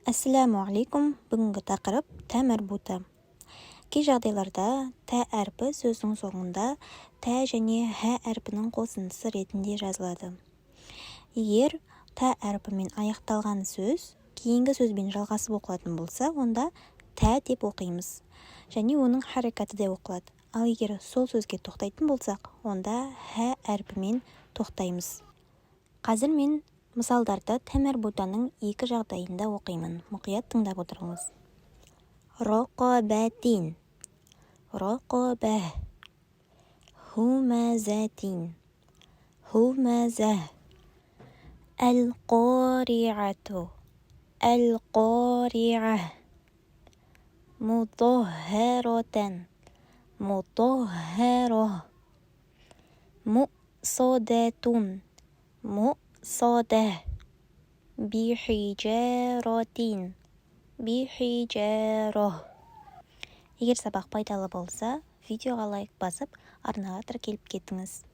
Ассаламу алейкум. Бүгінгі тақырып тә марбута. Кей жағдайларда тә әрпі сөздің соңында тә және хә әрпінің қосындысы ретінде жазылады. Егер тә әрпімен аяқталған сөз кейінгі сөзбен жалғасып оқылатын болса, онда тә деп оқимыз. Және оның харакаты де оқылады. Ал егер сол сөзге тоқтайтын болсақ, онда хә әрпімен тоқтаймыз. Қазір мен мысалдарды тә марбутаның екі жағдайында оқимын. Мұқият тыңдап отырыңыз. Рақабатин, рақаба, хумазатин, хумаза, әл-қариғату, әл-қариға, мутаххаратан, мутаххара, муъсадатун, муъсада, бихиджаратин, бихиджара. Егер сабақ пайдалы болса, видеоға лайк басып, арнаға тіркеліп кетіңіз.